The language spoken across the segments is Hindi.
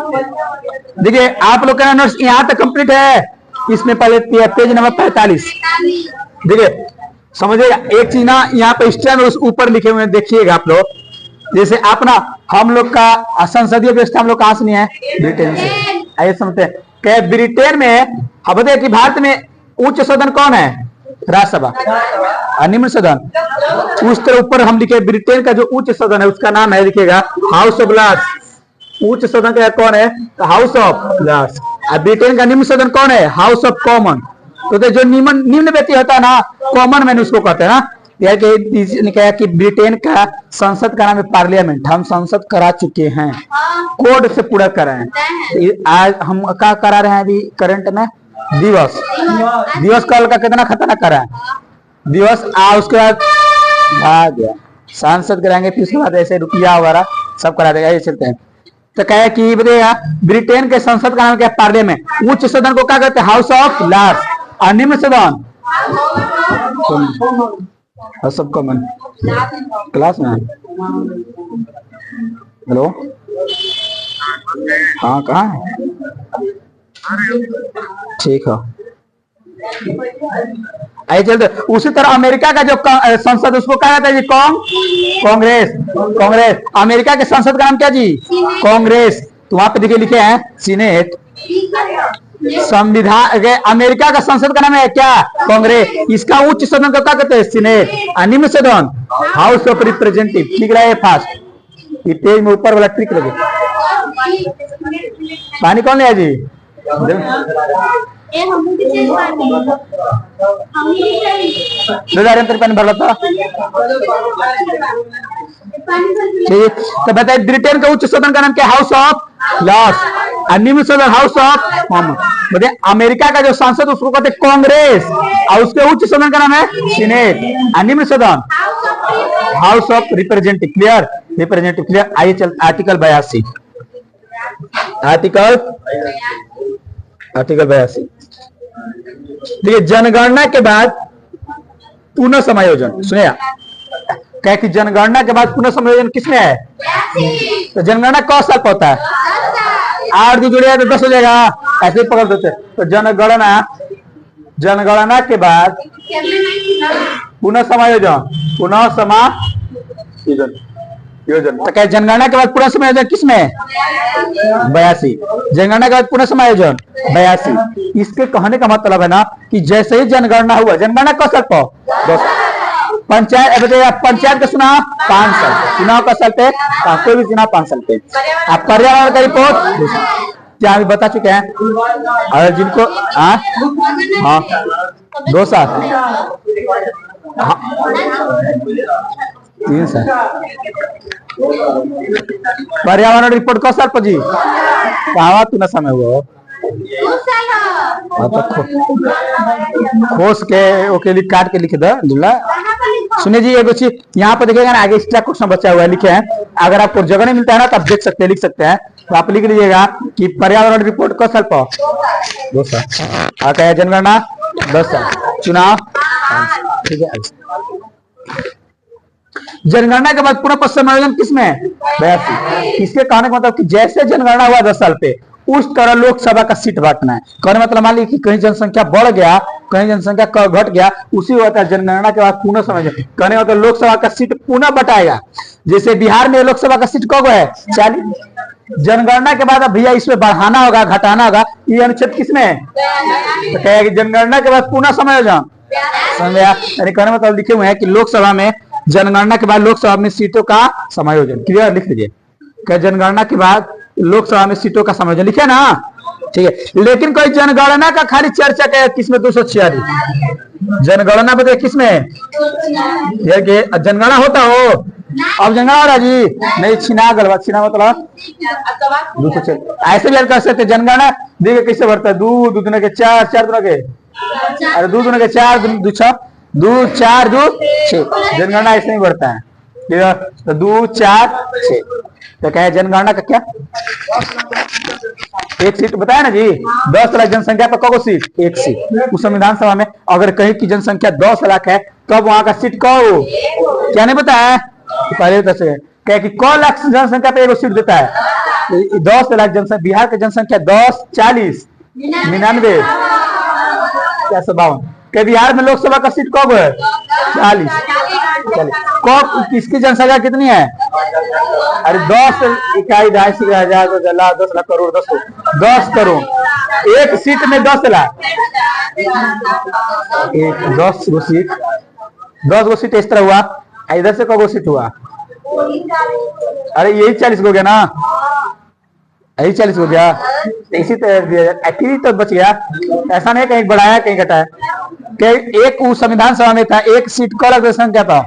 देखिए आप लोग का नोट्स यहाँ तक कंप्लीट है। इसमें पहले पेज नंबर 45। देखिए समझिएगा एक चीज ना, यहाँ पे स्टैंड उस ऊपर लिखे हुए हैं, देखिएगा आप लोग। जैसे आप ना, हम लोग का संसदीय व्यवस्था हम लोग कहां से नहीं है? ब्रिटेन से। आइए समझते हैं कि ब्रिटेन में अब बताइए कि भारत में उच्च सदन कौन है? राज्यसभा। और निम्न सदन उस तरह ऊपर हम लिखे ब्रिटेन का जो उच्च सदन है उसका नाम है, लिखिएगा हाउस ऑफ लॉर्ड्स। उच्च सदन का कौन है? House of Lords. और ब्रिटेन का निम्न सदन कौन है? House of Common. तो जो निम्न व्यक्ति होता है ना, कॉमन मैन उसको कहते हैं ना। यह कहा कि ब्रिटेन का संसद का नाम है पार्लियामेंट। हम संसद करा चुके हैं, कोड से पूरा कराए। आज हम क्या करा रहे हैं अभी करंट में? दिवस कल का कितना खतरनाक करा है दिवस। उसके बाद भाग गया सांसद कराएंगे, फिर उसके बाद ऐसे रुपया वगैरह सब करा देगा। ये चलते हैं। तो कहे कि बताइएगा ब्रिटेन के संसद का नाम क्या? पार्लियामेंट। उच्च सदन को क्या कहते हैं? House of Lords. और निम्न सदन सब कॉमन क्लास में। हेलो, हाँ कहाँ है? ठीक है, आइए चलते। उसी तरह अमेरिका का जो संसद उसको क्या कहता है जी? कांग्रेस। कांग्रेस। अमेरिका के संसद का नाम क्या जी? कांग्रेस। तो वहां पे देखिए लिखे हैं सीनेट। संविधान अमेरिका का संसद का नाम है क्या? कांग्रेस। इसका उच्च सदन को क्या कहते हैं? सीनेट। निम्न सदन हाउस ऑफ रिप्रेजेंटेटिव। ठीक रहा है फास्ट। ये पेज में ऊपर वाला ट्रिक लगे। पानी कौन ले जी? पानी भर था। ठीक, तो बताइए ब्रिटेन का उच्च सदन का नाम क्या? House of Lords. और निम्न सदन हाउस ऑफ कॉमन। बताइए अमेरिका का जो सांसद उसको कहते हैं कांग्रेस, और उसके उच्च सदन का नाम है सीनेट। और निम्न सदन House of representative. Clear? Representative clear. आइए चल आर्टिकल 82। आर्टिकल 82 देखिए जनगणना के बाद पुनः समायोजन। सुनिए क्या कि जनगणना के बाद पुनः समायोजन किसमें है? तो जनगणना कौ साल पर होता है? 8 2 जुड़ेगा तो 10 हो जाएगा, ऐसे ही पकड़ देते। तो जनगणना के बाद पुनः समायोजन। पुनः समायोजन योजन। तो क्या जनगणना के बाद पुनः समायोजन किसमें? 82। जनगणना के बाद पुनः समायोजन 82। इसके कहने का मतलब है ना कि जैसे ही जनगणना हुआ, जनगणना कौ साल पर? 2 साल। पंचायत का चुनाव 5 साल। चुनाव का साल पे कोई भी चुनाव 5 साल पे। आप पर्यावरण का रिपोर्ट क्या अभी बता चुके हैं। और जिनको हाँ 2 साल 3 साल। पर्यावरण रिपोर्ट कौ साल पर जी? कहा तू ना समय हुआ खोस के ओके काट के लिख दो। सुनिए जी एक चीज यहाँ पर देखिएगा ना, आगे एक्स्ट्रा क्वेश्चन बचा हुआ है लिखे हैं। अगर आपको जगह नहीं मिलता है ना तो आप देख सकते हैं, लिख सकते हैं। तो आप लिख लीजिएगा कि पर्यावरण रिपोर्ट कौ साल पर? 2 साल। और क्या जनगणना 10 साल। चुनाव ठीक है। जनगणना के बाद पुनः समायोजन किसमें? 82। इसके कहने का मतलब कि जैसे जनगणना हुआ 10 साल पे, उस तरह लोकसभा का सीट बांटना है। कहने मतलब मान लीजिए कि कहीं जनसंख्या बढ़ गया, कहीं जनसंख्या घट गया, उसी होता है जनगणना के बाद पुनः समायोजन। कहने मतलब लोकसभा का सीट पुनः बटाएगा। जैसे बिहार में लोकसभा का सीट कब है? 40। जनगणना के बाद अब भैया इसमें बढ़ाना होगा, घटाना होगा। ये अनुच्छेद किसमें है? तो कहेगा कि जनगणना के बाद पुनः समायोजन। समझा? कहने मतलब लिखे हुए हैं कि लोकसभा में जनगणना के बाद लोकसभा में सीटों का समायोजन। क्लियर? लिख लीजिए क्या जनगणना के बाद लोकसभा में सीटों का समायोजन। लिखे ना? ठीक है। लेकिन कोई जनगणना का खाली चर्चा क्या किसमें? 246 जनगणना बताइए किसमें? जनगणना होता हो अब जनगणना हो रहा जी नहीं, छिना गलबा। छिना मतलब 246 ऐसे भी कर सकते। जनगणना देखिए कैसे बढ़ता है। 2 2 के 4 4 दूना के अरे 2 दूना के 4 2 6 2 4 2 6। जनगणना ऐसे नहीं बढ़ता है। तो 2 4 6। तो क्या है जनगणना का क्या? एक सीट बताया ना जी। 10 लाख जनसंख्या पर कौ सीट? 1 सीट। उस संविधान सभा में अगर कहीं की जनसंख्या 10 लाख है तो अब वहां का सीट कौ क्या नहीं बताया? पहले बता सके क्या कि कौ लाख जनसंख्या पे 1 सीट देता है? 10 लाख जनसंख्या, बिहार की जनसंख्या 10, 40, 99, क्या 52 के बिहार में लोकसभा का सीट कब है 40। कब किसकी जनसंख्या कितनी है? अरे 10 इकाई 250,000 लाख 10 लाख करोड़ 10 करोड़, एक सीट में 10 लाख, 10 गो सीट, 10 गो सीट इस तरह हुआ। इधर से कब सीट हुआ? अरे यही 40 हो गया ना, यही 40 हो गया, इसी तरह तो बच गया। ऐसा नहीं कहीं बढ़ाया कहीं घटाया। एक संविधान सभा में था, एक सीट का संख्या था,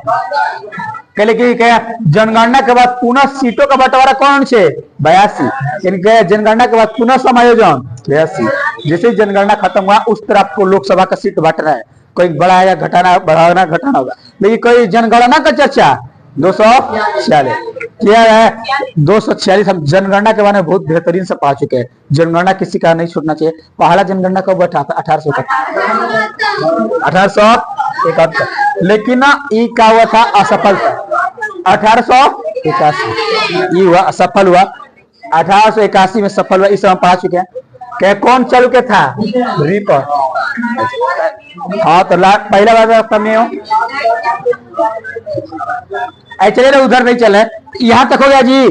लेकिन क्या जनगणना के बाद पुनः सीटों का बंटवारा कौन से 82, जनगणना के बाद पुनः समायोजन 82। जैसे जनगणना खत्म हुआ उस तरह आपको लोकसभा का सीट बांटना है, कोई बढ़ाया घटाना बढ़ाना घटाना होगा। लेकिन कोई जनगणना का चर्चा 246 क्या है, 246 हम जनगणना के बारे में बहुत बेहतरीन से पा चुके हैं। जनगणना किसी का नहीं छूटना चाहिए। पहला जनगणना कब बैठा था? 1871, लेकिन ना ई का हुआ था असफल था 1881, ये हुआ असफल हुआ। 1881 में सफल हुआ, इस समय पा चुके हैं। क्या कौन चालू के था? रिपर। हाँ तो पहला बार में हो, चलिए ना उधर नहीं चले, यहां तक हो गया जी।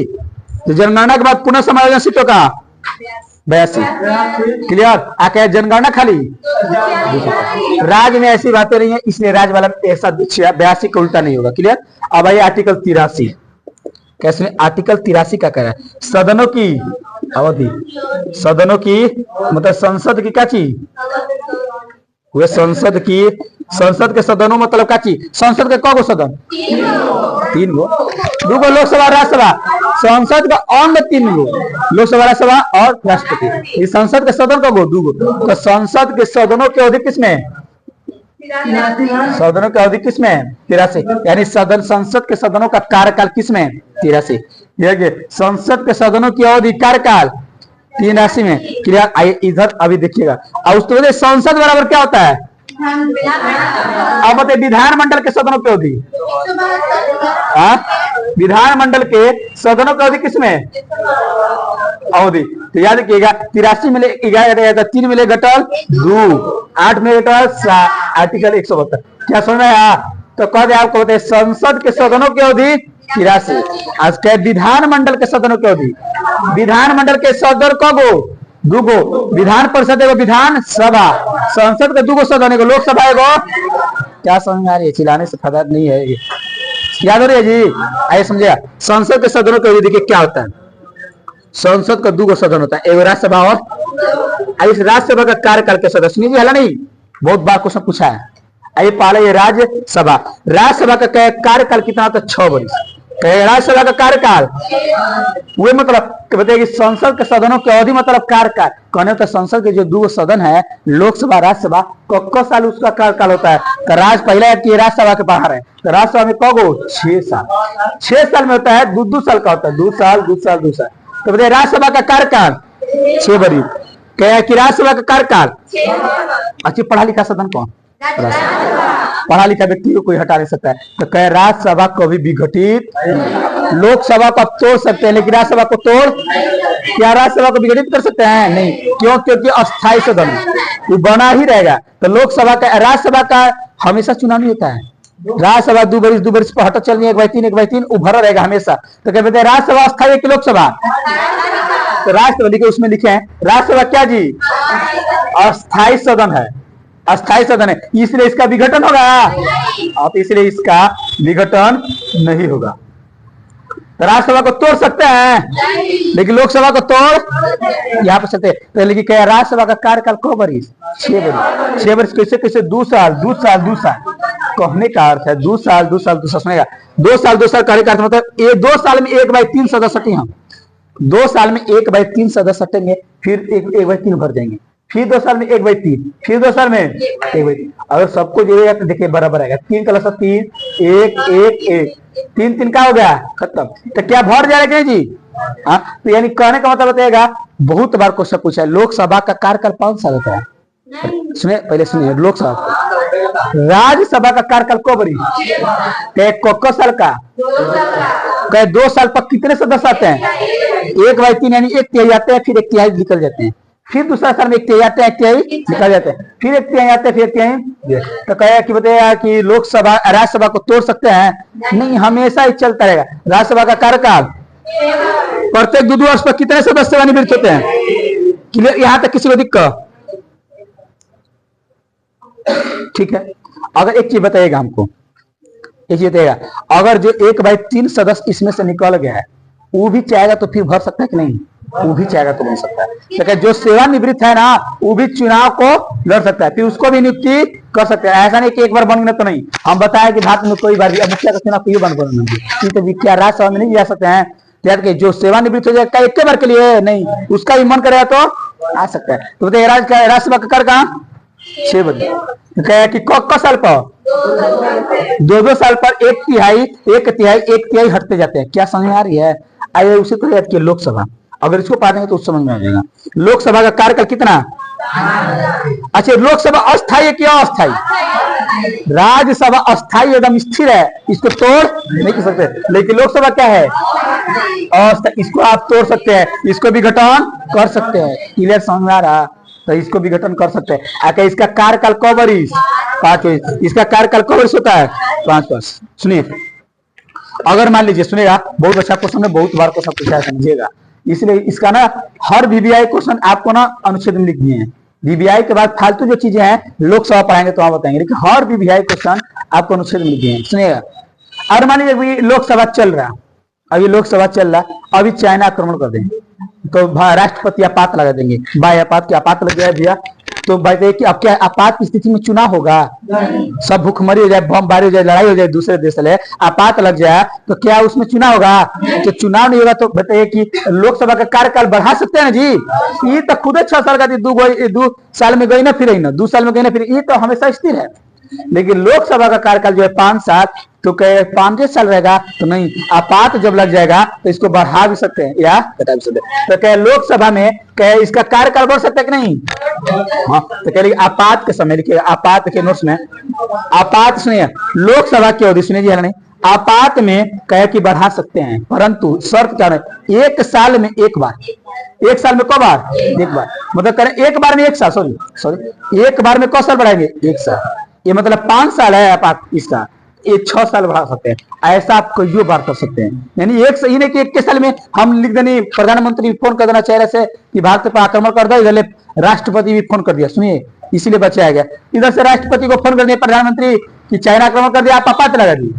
तो जनगणना के बाद पुनः समायोजन सीटों का 82, क्लियर। आके जनगणना खाली राज्य में ऐसी बातें नहीं है, इसलिए राज्य वाला ऐसा 82 का उल्टा नहीं होगा, क्लियर। अब आइए आर्टिकल 83, कैसे आर्टिकल 83 का कह रहा है सदनों की अवधि, सदनों की मतलब संसद की क्या चीज, वे संसद की, संसद के सदनों मतलब क्या चीज, संसद के कौ सदन? 3 गो, 2 गो लोकसभा राज्यसभा, संसद का अंग 3 गो, लोकसभा राज्यसभा और राष्ट्रपति। इस संसद के सदन का 2 गो, तो संसद के सदनों की अवधि किसमें? सदनों की अवधि किसमें? 83, यानी सदन संसद के सदनों का कार्यकाल किसमें? 83। संसद के सदनों की अवधि कार्यकाल 83 में, क्लियर। आइए इधर अभी देखिएगा, और उसके बाद संसद बराबर क्या होता है? अब बताइए विधानमंडल के सदनों की अवधि, विधानमंडल के सदनों की अवधि किसमें? अवधि तो याद रखिएगा 83 में 11 3 में घटल 2, 8 में घटल 7, आर्टिकल 172। क्या समझ में आया? तो कह दे आपको बताइए संसद के सदनों की अवधि 83। आज के विधानमंडल के सदनों की अवधि, विधानमंडल के सदन कगो 2 गो, विधान परिषद एगो विधान सभा, संसद के 2 गो सदन एगो लोकसभा एगो। क्या समझ में आ रही है? चिल्लाने से फायदा नहीं है, याद हो रही है जी। आइए समझिए संसद के सदनों की अवधि देखिए क्या होता है। संसद का 2 गो सदन होता है, एगो राज्यसभा और इस राज्यसभा का कार्यकाल के सदस्य नहीं, हला नहीं, बहुत बार क्वेश्चन पूछा है। आइए पहले ये राज्यसभा, राज्यसभा का कार्यकाल कितना होता है? 6 वर्ष। राज्यसभा का कार्यकाल वो मतलब बताइए संसद के सदनों की अवधि मतलब कार्यकाल कहने तो संसद के जो 2 सदन है लोकसभा राज्यसभा क साल उसका कार्यकाल होता है। तो पहले कि राज्यसभा के बाहर है, तो राज्यसभा में कगो 6 साल, 6 साल में होता है, 2 साल का होता है, 2 साल 2 साल 2 साल। तो बताइए राज्यसभा का कार्यकाल 6 वर्ष, क्या कि राज्यसभा का कार्यकाल। अच्छी पढ़ा लिखा सदन कौन? पढ़ा लिखा व्यक्ति को कोई हटा नहीं सकता है। तो कह राज्यसभा को भी विघटित, लोकसभा को आप तोड़ सकते हैं लेकिन राज्यसभा को तोड़, क्या राज्यसभा को विघटित कर सकते हैं? नहीं, क्यों? क्योंकि अस्थायी सदन वो बना ही रहेगा। तो लोकसभा का, राज्यसभा का हमेशा चुनाव नहीं होता है, राज्यसभा 2 वर्ष पर हटा चलनी, 1/3 उभरा रहेगा हमेशा। तो क्या कहते हैं राज्यसभा अस्थायी है कि लोकसभा? तो राष्ट्रपति लिखे उसमें लिखे हैं राज्यसभा क्या जी? अस्थायी सदन है, अस्थायी सदन है, इसलिए इसका विघटन होगा आप, इसलिए इसका विघटन नहीं होगा। तो राज्यसभा को तोड़ सकते हैं लेकिन लोकसभा को तोड़ यहाँ पर सकते हैं। तो लेकिन क्या राज्यसभा का कार्यकाल कब वर्ष? 6 वर्ष। 6 वर्ष कैसे कैसे? 2 साल 2 साल 2 साल कहने का अर्थ है 2 साल 2 साल 2 साल सुनेगा, 2 साल 2 साल कार्यकाल मतलब ये 2 साल में 1/3 सदस्य हटेंगे हम, 2 साल में 1/3 सदस्य हटेंगे, फिर 1/3 भर जाएंगे, फिर 2 साल में 1/3, फिर 2 साल में 1/3। अगर सबको जोड़ेगा तो देखिए बराबर आएगा, 3 का लसा 3, 1 1 1, 3 3 का हो गया खत्म। तो क्या भर जाएगा कि नहीं जी? हाँ, तो यानी कहने का मतलब बताएगा, बहुत बार क्वेश्चन पूछा है लोकसभा का कार्यकाल 5 साल होता है। सुनिए पहले सुनिए, लोकसभा राज्यसभा का कार्यकाल कब बड़ी? साल का? 2 साल पर कितने सदस्य आते हैं? एक बाई 3 यानी एक तिहाई आते हैं, फिर एक तिहाई निकल जाते हैं, फिर दूसरा साल में एक तिहाई आते हैं, एक तिहाई निकल जाते हैं, फिर एक तिहाई आते हैं, फिर एक तिहाई। तो कहा कि बताया कि लोकसभा राज्यसभा को तोड़ सकते हैं? नहीं, हमेशा ही चलता रहेगा। राज्यसभा का कार्यकाल प्रत्येक 2 वर्ष पर कितने सदस्य सेवानिवृत्त होते हैं? क्लियर? यहां तक किसी को दिक्कत? ठीक है। अगर एक चीज बताइएगा हमको, एक चीज बताइएगा, अगर जो 1/3 सदस्य इसमें से निकल गया है, वो भी चाहेगा तो फिर भर सकता है कि नहीं? वो भी चाहेगा तो बन सकता है। तो जो सेवानिवृत्त है ना, वो भी चुनाव को लड़ सकता है, फिर उसको भी नियुक्ति कर सकते हैं। ऐसा नहीं कि एक बार बन गए तो नहीं। हम बताया कि भारत में कोई बार भी मुखिया का चुनाव कोई बन तो मुखिया राज्यसभा में नहीं जा सकते हैं। के जो सेवानिवृत्त हो जाएगा एक बार के लिए नहीं, उसका भी मन करेगा तो आ सकता है। तो बताइए राज्यसभा का कर कहाँ? 6 बजे। कि क साल पर 2 साल पर एक तिहाई हटते जाते हैं। क्या समझ में आ रही है? आइए उसी को याद किया लोकसभा। अगर इसको पढ़ देंगे तो समझ में आ जाएगा। लोकसभा का कार्यकाल कितना? अच्छा, लोकसभा अस्थायी क्या अस्थायी? राज्यसभा अस्थायी एकदम स्थिर है, इसको तोड़ नहीं कर सकते। लेकिन लोकसभा क्या है? अस्थायी। इसको आप तोड़ सकते हैं, इसको भी गठन कर सकते हैं। क्लियर समझ में आ रहा? तो इसको भी गठन कर सकते हैं। आके इसका कार्यकाल क वर्ष? 5 वर्ष। इसका कार्यकाल क वर्ष होता है? 5 वर्ष। सुनिए, अगर मान लीजिए, सुनेगा, बहुत अच्छा क्वेश्चन है, बहुत बार क्वेश्चन पूछा है, समझिएगा। इसलिए इसका ना हर वीवीआई क्वेश्चन आपको ना अनुच्छेद में लिख दिए हैं। वीवीआई के बाद फालतू जो चीजें हैं लोकसभा पढ़ाएंगे तो आप बताएंगे, लेकिन हर वीवीआई क्वेश्चन आपको अनुच्छेद में लिख दिए हैं। सुनिएगा, और मान लीजिए अभी लोकसभा चल रहा, अभी लोकसभा चल रहा, अभी चाइना आक्रमण कर दें तो राष्ट्रपति आपात लगा देंगे। भाई आपात क्या आपात लग जाए भैया, तो भाई देखिए अब क्या आपात की स्थिति में चुनाव होगा? सब भूखमरी हो जाए, बमबारी हो जाए, लड़ाई हो जाए, दूसरे देश से आपात लग जाए तो क्या उसमें चुनाव होगा? तो चुनाव नहीं होगा तो बताइए कि लोकसभा का कार्यकाल बढ़ा सकते हैं जी? ये तो खुद 6 साल का 2 साल में गई ना फिर, 2 साल में गई ना फिर, ये तो हमेशा स्थिर है। लेकिन लोकसभा का कार्यकाल जो है 5 साल, तो कहे 5 साल रहेगा तो नहीं, आपात जब लग जाएगा तो इसको बढ़ा भी सकते हैं या घटा भी सकते हैं। तो कहे लोकसभा में कहे इसका कार्यकाल बढ़ सकता है कि नहीं? हाँ, तो कह आपात के समय लिखिएगा, आपात के नोट्स में आपात सुनिए, लोकसभा की अवधि सुनिए जी, नहीं आपात में कहे कि बढ़ा सकते हैं, परंतु शर्त क्या है? 1 साल में 1 बार। 1 साल में क बार? 1 बार। मतलब करें 1 बार में 1 साल, सॉरी 1 बार में क साल बढ़ाएंगे? 1 साल। ये मतलब 5 साल है आपात इसका, ये 6 साल बढ़ा सकते हैं। ऐसा आप कोई बार कर सकते हैं। यानी एक सही नहीं कि 1 साल में हम लिख देने, प्रधानमंत्री फोन कर देना चेहरे से कि भारत पर आक्रमण कर दो, इधर राष्ट्रपति भी फोन कर दिया। सुनिए, इसीलिए बचाया गया। इधर से राष्ट्रपति को फोन कर दिया प्रधानमंत्री कि चाइना आक्रमण कर दिया, आप आपात लगा दी।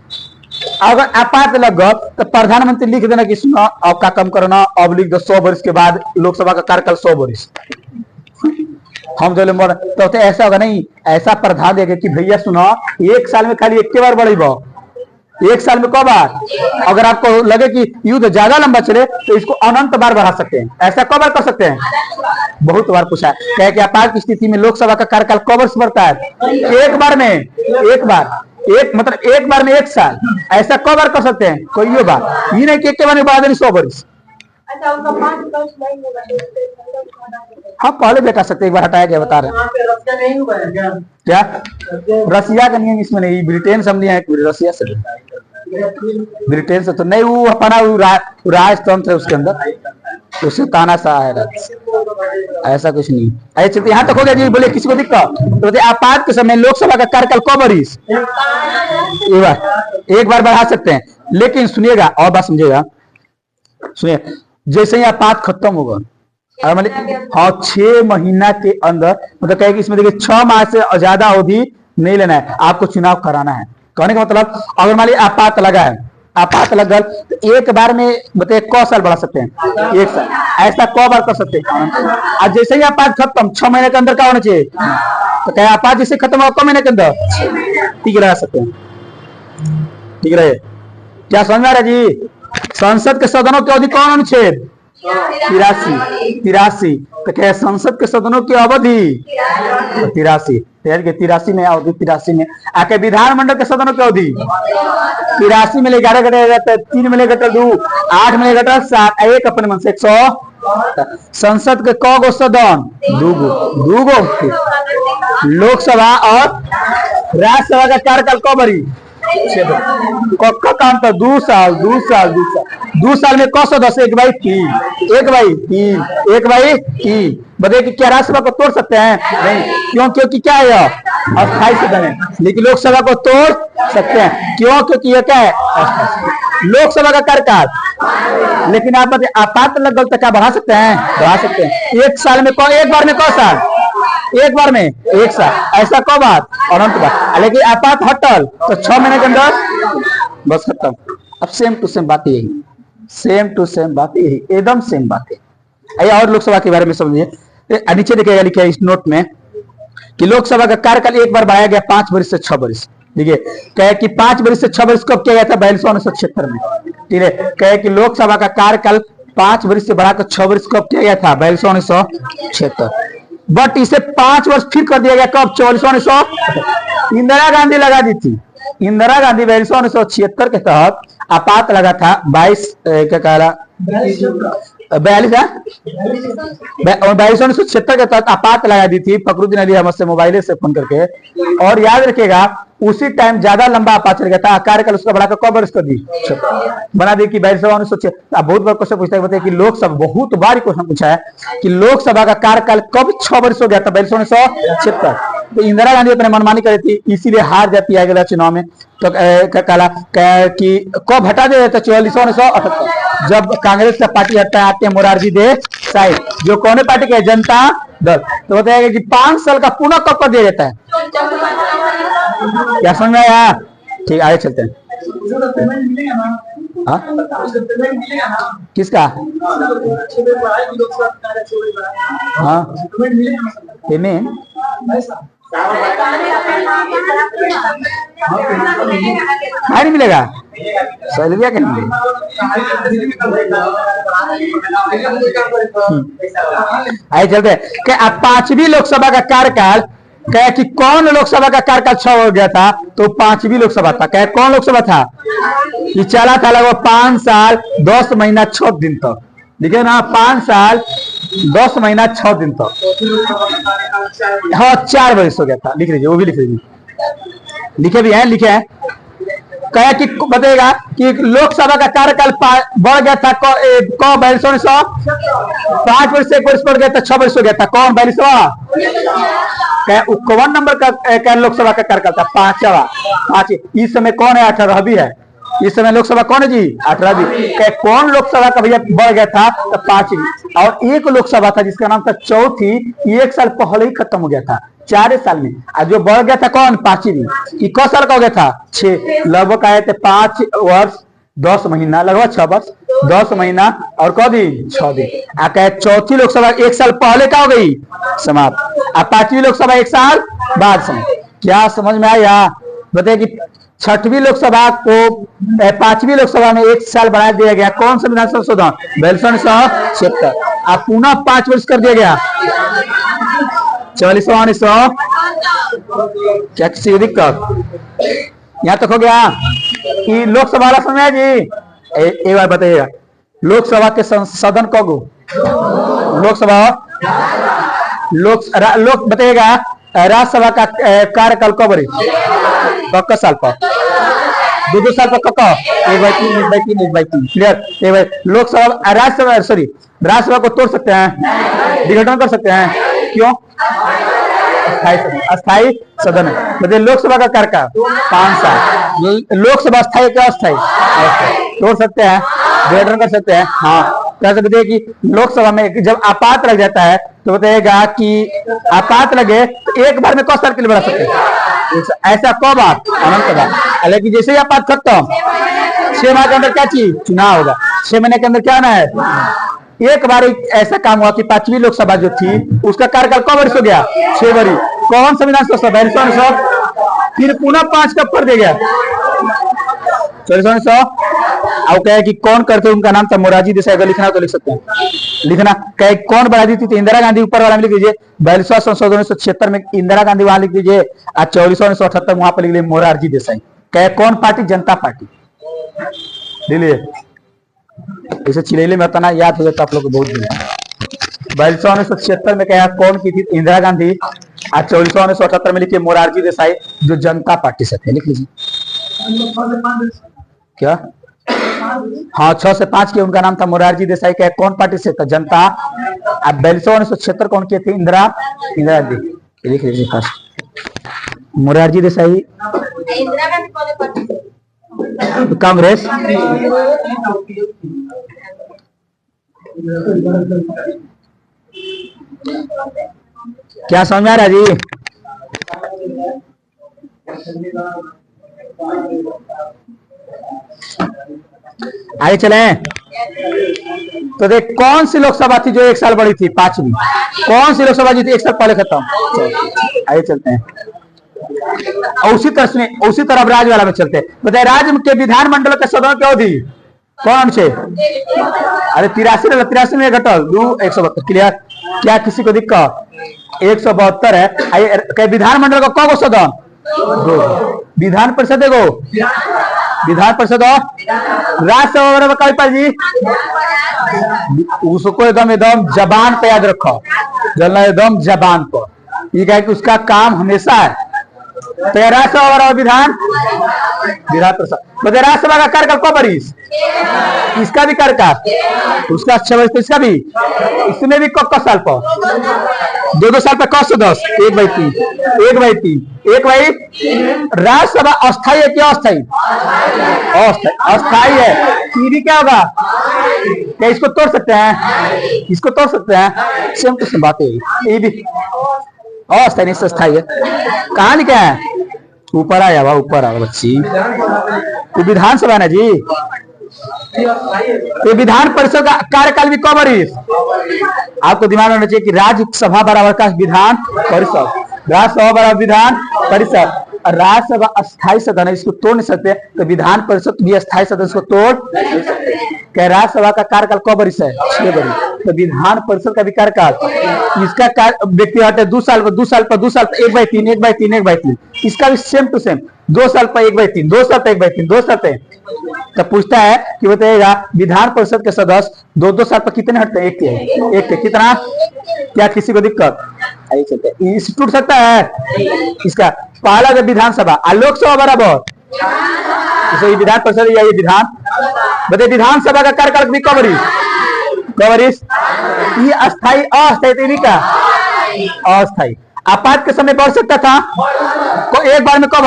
अगर आपात लग गए तो प्रधानमंत्री लिख देना कि सुनो अब का कम करना, अब लिख दो 100 वर्ष के बाद लोकसभा का कार्यकाल 100 वर्ष। हम जो तो ऐसा होगा नहीं, ऐसा प्रधान देगा कि भैया सुनो 1 साल में खाली 1 बार बढ़ेगा, 1 साल में क बार? अगर आपको लगे कि युद्ध ज्यादा लंबा चले तो इसको अनंत बार बढ़ा सकते हैं। ऐसा क बार कर सकते हैं? बहुत बार पूछा है। कहे कि आपात की स्थिति में लोकसभा का कार्यकाल क वर्ष बढ़ता है? 1 बार में 1 बार, एक मतलब 1 बार में 1 साल। ऐसा क बार कर सकते हैं? कोई बार। ये नहीं कि 1 बार में बढ़ा देनी 100 वर्ष। हाँ, पहले भी हटा सकते, एक बार हटाया गया, बता रहे हैं। क्या रसिया का नियम इसमें नहीं, ब्रिटेन से हम नहीं है, रसिया से, ब्रिटेन से तो नहीं, वो अपना राजतंत्र है उसके अंदर, उससे तानाशाह है, ऐसा कुछ नहीं। ऐसे चलते यहाँ तक हो गया जी। बोले किसी को दिक्कत? तो आपात के समय लोकसभा का कार्यकाल क वर्ष? 1 बार बढ़ा सकते हैं। लेकिन सुनिएगा और बात समझिएगा, सुनिए, जैसे ही आपात खत्म होगा, हाँ 6 महीना के अंदर, मतलब कहे कि इसमें देखिए 6 माह से ज्यादा अवधि नहीं लेना है, आपको चुनाव कराना है। कहने का मतलब अगर मान लीजिए आपात लगा है, आपात लग गल तो 1 बार में बताइए क साल बढ़ा सकते हैं? 1 साल। ऐसा क बार कर सकते हैं? आज जैसे ही आपात खत्म 6 महीने के अंदर क्या होना चाहिए? तो कहे आपात जैसे खत्म हो क महीने के अंदर ठीक रह सकते हैं, ठीक रहे। क्या समझ में आ रहा है जी? संसद के सदनों की अवधि कौन अनुच्छेद? 83। तो क्या संसद के सदनों की अवधि? 83। 83 में अवधि, 83 में आके विधानमंडल के सदनों की अवधि 83 में 11 घटा जाता है, 3 में घटा 2, 8 में घटा 7, एक अपने मन से 100। संसद के क गो सदन? 2 गो। लोकसभा और राज्यसभा का कार्यकाल क बरी? का काम था 2 साल में कौन सा 10 1 बाई 3 1 बाई 3 1 बाई 3 बताइए कि क्या राज्यसभा को तोड़ सकते हैं? नहीं, क्यों? क्योंकि क्या है यह अस्थायी सदन है। लेकिन लोकसभा को तोड़ सकते हैं, क्यों? क्योंकि यह क्या है लोकसभा का कार्यकाल। लेकिन आप बताइए आपात लगल तक क्या बढ़ा सकते हैं? बढ़ा सकते हैं। एक साल में एक बार में कौन साल? एक बार में 1 साल, ऐसा कब बात अनंत बात। लेकिन आपात हटल तो 6 महीने के अंदर बस खत्म। अब सेम टू सेम बात यही, सेम टू सेम बात यही, एकदम सेम बात है। आइए और लोकसभा के बारे में समझिए। नीचे देखिएगा लिखा है इस नोट में कि लोकसभा का कार्यकाल एक बार बढ़ाया गया 5 वर्ष से 6 वर्ष। देखिए कहे कि 5 वर्ष से 6 वर्ष कब किया गया था? 1976 में। ठीक है, कहे कि लोकसभा का कार्यकाल 5 वर्ष से बढ़ाकर 6 वर्ष कब किया गया था? 1976। बट इसे 5 वर्ष फिर कर दिया गया कब? 1976। इंदिरा गांधी लगा दी थी। इंदिरा गांधी 1976 के तहत आपात लगा था 22 क्या कह रहा 1976 के तहत आपात लगा दी थी फखरुद्दीन अली अहमद से मोबाइल से फोन करके। और याद रखिएगा उसी टाइम ज्यादा लंबा आपात चल गया था। कार्यकाल उसका बढ़ाकर कब वर्ष कर दी? बना दी कि 1976। बहुत बार क्वेश्चन पूछता है, बताइए कि लोकसभा बहुत बार क्वेश्चन पूछा है कि लोकसभा का कार्यकाल कब 6 वर्ष हो गया था? 1976। तो इंदिरा गांधी अपने मनमानी करी थी, इसीलिए हार जाती है अगला चुनाव में। तो कहा कि कब हटा दिया जाता? 1978 जब कांग्रेस का पार्टी हटता है आते मोरारजी देसाई, जो कौन पार्टी के? जनता दल। तो बताएगा कि 5 साल का पुनः कब कर दिया जाता है? क्या समझ में आया? ठीक, आगे चलते हैं। हाँ? किसका? हाँ पेमेंट नहीं मिलेगा, सैलरी क्या नहीं आइए चलते हैं कि अब 5वीं लोकसभा का कार्यकाल कहे कि कौन लोकसभा का कार्यकाल 6 हो गया था? तो 5वीं लोकसभा था। कहे कौन लोकसभा था? ये चला था लगभग 5 साल 10 महीना 6 दिन तक। देखिए ना 5 साल 10 महीना 6 दिन तक। हाँ 4 वर्ष हो गया था। लिख लीजिए, वो भी लिख लीजिए, लिखे भी हैं, लिखे हैं। कहे कि बताएगा कि लोकसभा का कार्यकाल बढ़ गया था कब? 5 वर्ष से 1 वर्ष बढ़ गया था, 6 वर्ष हो गया था। कौन? 42वां। कौन नंबर का लोकसभा का कार्यकाल था? 5वां। 5। इस समय कौन है? 18वीं है। इस समय लोकसभा कौन है जी? 18वीं। कौन लोकसभा का भैया बढ़ गया था? तो 5वीं। और एक लोकसभा था जिसका नाम था 4थी, 1 साल पहले ही खत्म हो गया था, 4 साल में। और जो बढ़ गया था कौन? 5वीं। इक्कीस साल का हो गया था 6, लगभग आए थे 5 वर्ष 10 महीना, लगभग 6 वर्ष 10 महीना और कौ दिन? 6 दिन। कहे 4थी लोकसभा 1 साल पहले का हो गई समाप्त, और 5वीं लोकसभा 1 साल बाद समाप्त। क्या समझ में आया? बताइए कि 6वीं लोकसभा को 5वीं लोकसभा में 1 साल बढ़ा दिया गया। कौन संविधान संशोधन? 1976। अब पुनः 5 वर्ष कर दिया गया 44वां। क्या किसी को दिक्कत यहाँ तक हो गया कि लोकसभा वाला समय जी? एक बार बताइएगा, लोकसभा के सदन कब? लोकसभा लोक बताइएगा राज्यसभा का कार्यकाल कब? कब साल पर? 2 साल पर। कब? 1/3 क्लियर। लोकसभा राज्यसभा राज्यसभा को तोड़ सकते हैं, विघटन कर सकते हैं। क्यों? अस्थायी सदन है। मतलब लोकसभा का कार्यकाल 5 साल। लोकसभा स्थायी क्या? अस्थायी। तोड़ सकते हैं, विघटन कर सकते हैं। हाँ कह सकते हैं कि लोकसभा में जब आपात लग जाता है तो बताइएगा कि आपात लगे तो एक बार में कौन साल के लिए बढ़ा सकते हैं? ऐसा कब? अनंत बार। लेकिन जैसे ही आपात खत्म 6 माह के अंदर क्या चीज? चुनाव होगा। 6 महीने के अंदर क्या होना है? एक बार ऐसा काम हुआ कि 5वीं लोकसभा जो थी उसका कार्यकाल कब वर्ष हो गया? 6 वर्ष। कौन संविधान संशोधन? फिर पुनः 5 कब कर दिया गया? 4400। अब कहे कि कौन करते? उनका नाम था मोरारजी देसाई। अगर लिखना तो लिख सकते हैं, लिखना। कहे कौन बढ़ा दी थी? तो इंदिरा गांधी ऊपर वाला में लिख दीजिए। 42वां संशोधन 1976 में इंदिरा गांधी वहां लिख दीजिए, और 4478 वहां पर लिख लीजिए मोरारजी देसाई। कहे कौन पार्टी? जनता पार्टी। लिखिए, इसे चिलेले में बताना याद हो जाता आप लोग को बहुत दिन। 42वां 1976 में कहा कौन की थी? इंदिरा गांधी। और 44वां 1978 में लिखिए मोरारजी देसाई, जो जनता पार्टी से थे। लिख लीजिए। क्या? हाँ, 6 से 5 के उनका नाम था मोरारजी देसाई के। कौन पार्टी से? तो जनता। अब 1976 कौन किए थे? इंदिरा गांधी। लिख लीजिए फर्स्ट, मोरारजी देसाई कांग्रेस। क्या समझ में आ रहा है जी? आगे चले। तो देख, कौन सी लोकसभा थी जो 1 साल बड़ी थी? 5वीं। कौन सी लोकसभा जी थी 1 साल पहले खत्म? आगे चलते हैं। उसी तरह राज्य वाला में चलते हैं। बताए, राज्य के विधानमंडल के सदनों की अवधि कौन से? अरे 83 में घटल 172। क्लियर? क्या किसी को दिक्कत? 172 है। विधानमंडल का कौन सदन? 2। विधान परिषद एगो, विधान परिषद और राज्यसभा का पाल जी। उसको एकदम जबान पे याद रखो, जलना एकदम जबान पर। ये कहे कि उसका काम हमेशा है। तो राज्यसभा और विधान परिषद। तो राज्यसभा का कार्यकाल कब बरिस? इसका भी कार्यकाल उसका 6 वर्ष। तो इसका भी, इसमें भी कब साल पर? 2 साल पर। कब से 10? 1/3 1/3 राज्यसभा अस्थायी है क्या? अस्थायी अस्थायी है। टीवी क्या होगा? क्या इसको तोड़ सकते हैं? इसको तोड़ सकते हैं? सेम टू सेम बात है। ये भी अस्थायी नहीं, अस्थायी है। कहाँ लिखा है? ऊपर आया हुआ, ऊपर आया बच्ची। तो विधानसभा ना जी। तो विधान परिषद का कार्यकाल भी कब बरिस? आपको दिमाग में होना चाहिए कि राज्यसभा बराबर का विधान परिषद, राज्यसभा बराबर विधान परिषद। राज्यसभा अस्थायी सदन है, इसको तोड़ नहीं सकते। तो विधान परिषद भी अस्थायी सदन, इसको तोड़ नहीं सकते। क्या राज्यसभा का कार्यकाल कब बरिस है? 6 बरिस। तो विधान परिषद का भी कार्यकाल, इसका व्यक्ति हटे 2 साल पर 2 साल पर 2 साल पर 1/3 1/3 1/3। इसका भी सेम टू सेम 2 साल पर 1/3 2 साल पर 1/3 2 साल पर। तो पूछता है कि बताइएगा विधान परिषद के सदस्य 2-2 साल पर कितने हटते हैं? एक के कितना? क्या किसी को दिक्कत? आइए चलते हैं। इस टूट सकता है इसका। पहला जब विधानसभा लोकसभा बराबर, ये विधान परिषद या ये विधान। बताइए विधानसभा का कार्यकाल भी कब बरिस? ये अस्थायी अस्थायी देवी का अस्थायी। आपात के समय बढ़ सकता था को एक बार में। कब?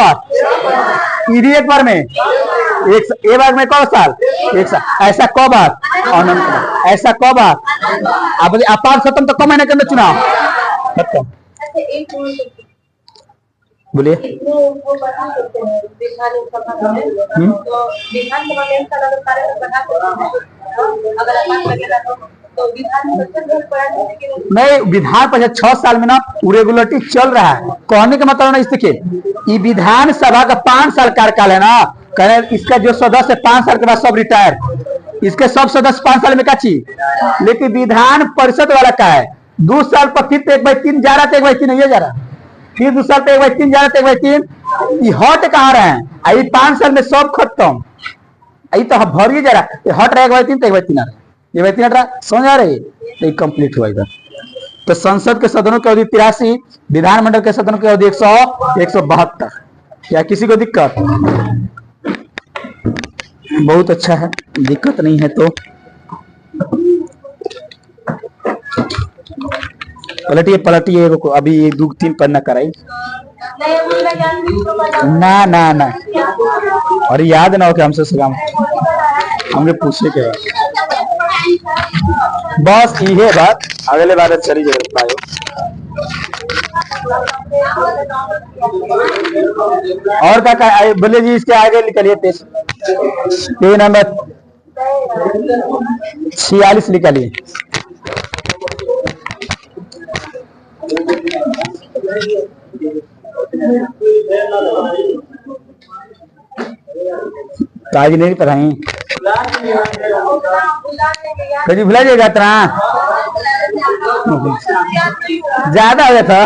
ये भी एक बार में, एक बार में कब साल? 1 साल। ऐसा कब? अनंत। ऐसा कब? आपात खत्म तो कब महीने के अंदर चुनाव खत्म? बोलिए। नहीं, विधान परिषद 6 साल में ना रेगुलरिटी चल रहा है। कहने का मतलब ना, देखिए विधानसभा का 5 साल कार्यकाल है ना। कहने इसका जो सदस्य 5 साल के बाद सब रिटायर, इसके सब सदस्य 5 साल में का चीज। लेकिन विधान परिषद वाला का है 2 साल पर फिर 1/3 जा रहा था, 1/3 नहीं जा रहा। फिर 2 साल पे 1/3 जा रहा था, 1/3। ये हट कहाँ रहे हैं? 5 साल में सब खत्म। ये तो भर ही जा रहा है, हट रहा है 1/3 तो 1/3 आ रहा है, 1/3 हट रहा। समझ आ रही है? कंप्लीट हुआ इधर। तो संसद के सदनों की अवधि 83, विधानमंडल के सदनों की अवधि 172। क्या किसी को दिक्कत? बहुत अच्छा है, दिक्कत नहीं है। तो पलटिए अभी 1-2-3 पन्ना कराई ना। और याद ना हो कि हमसे सलाम हमने पूछे के बस ये बात। अगले बार चली जाए। और क्या बोले जी? इसके आगे निकलिए। पेज नंबर 46 निकालिए। आज नहीं पढ़ाई कभी भुला जाएगा इतना ज्यादा हो गया था।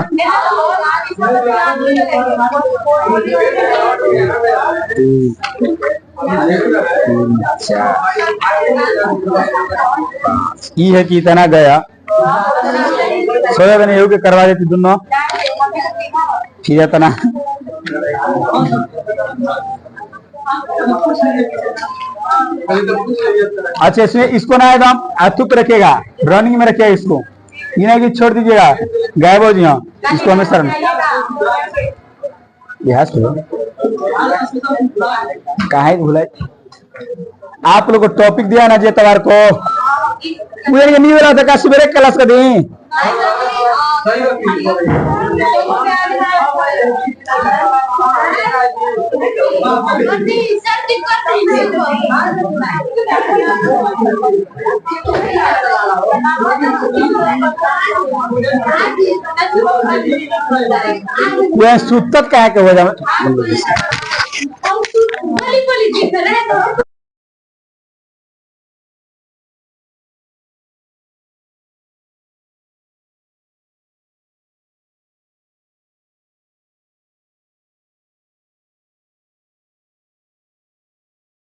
ये है कि इतना गया सोया बने योग करवा देती दोनों फिर इतना अच्छा, इसमें इसको ना एकदम अथुक रखेगा, रनिंग में रखेगा इसको, ये नहीं कि छोड़ दीजिएगा गायब हो जी। हाँ, इसको हमेशा काहे भूला। आप लोग को टॉपिक दिया ना जे तवार को, मुझे नहीं बोला था का सुबह क्लास का दी। यह सुतत काहे के हो जाए।